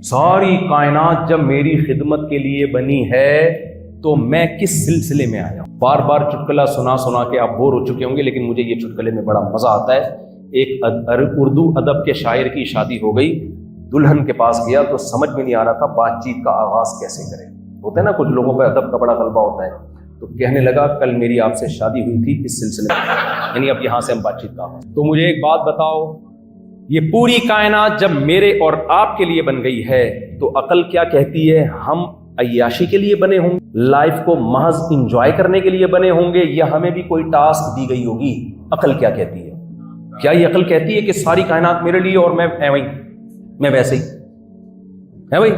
ساری کائنات جب میری خدمت کے لیے بنی ہے تو میں کس سلسلے میں آیا ہوں؟ بار بار چٹکلا سنا سنا کے آپ بور ہو چکے ہوں گے، لیکن مجھے یہ چٹکلے میں بڑا مزہ آتا ہے۔ ایک اردو ادب کے شاعر کی شادی ہو گئی، دلہن کے پاس گیا تو سمجھ میں نہیں آ رہا تھا بات چیت کا آغاز کیسے کرے۔ ہوتا ہے نا کچھ لوگوں پہ ادب کا بڑا غلبہ ہوتا ہے، تو کہنے لگا کل میری آپ سے شادی ہوئی تھی اس سلسلے میں، یعنی اب یہاں سے ہم بات چیت کا آغاز۔ تو مجھے ایک بات بتاؤ، یہ پوری کائنات جب میرے اور آپ کے لیے بن گئی ہے تو عقل کیا کہتی ہے؟ ہم عیاشی کے لیے بنے ہوں گے، لائف کو محض انجوائے کرنے کے لیے بنے ہوں گے، یا ہمیں بھی کوئی ٹاسک دی گئی ہوگی؟ عقل کیا کہتی ہے؟ کیا یہ عقل کہتی ہے کہ ساری کائنات میرے لیے اور میں ویسے ہی ہے بھائی،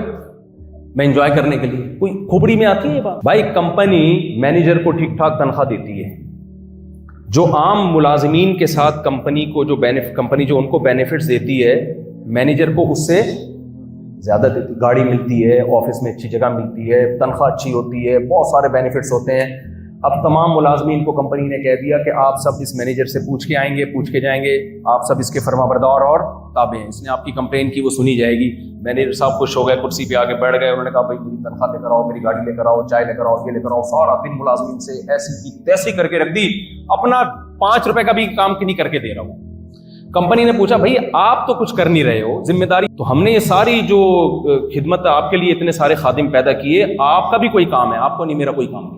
میں انجوائے کرنے کے لیے؟ کوئی کھوپڑی میں آتی ہے یہ بات؟ بھائی کمپنی مینیجر کو ٹھیک ٹھاک تنخواہ دیتی ہے، جو عام ملازمین کے ساتھ کمپنی کو کمپنی جو ان کو بینیفٹس دیتی ہے، مینیجر کو اس سے زیادہ دیتی، گاڑی ملتی ہے، آفس میں اچھی جگہ ملتی ہے، تنخواہ اچھی ہوتی ہے، بہت سارے بینیفٹس ہوتے ہیں۔ اب تمام ملازمین کو کمپنی نے کہہ دیا کہ آپ سب اس مینیجر سے پوچھ کے آئیں گے، پوچھ کے جائیں گے، آپ سب اس کے فرما بردار اور تابع ہیں، اس نے آپ کی کمپلین کی وہ سنی جائے گی۔ مینیجر صاحب خوش ہو گئے، کرسی پہ آگے بیٹھ گئے، انہوں نے کہا بھائی میری تنخواہ لے کر آؤ، میری گاڑی لے کر آؤ، چائے لے کر آؤ، یہ لے کر آؤ۔ سارا دن ملازمین سے ایسی کی تیسی کر کے رکھ دی، اپنا 5 روپے کا بھی کام نہیں کر کے دے رہا ہوں۔ کمپنی نے پوچھا بھائی آپ تو کچھ کر نہیں رہے ہو، ذمہ داری تو ہم نے یہ ساری جو خدمت آپ کے لیے اتنے سارے خادم پیدا کیے، آپ کا بھی کوئی کام ہے؟ آپ کو نہیں، میرا کوئی کام نہیں۔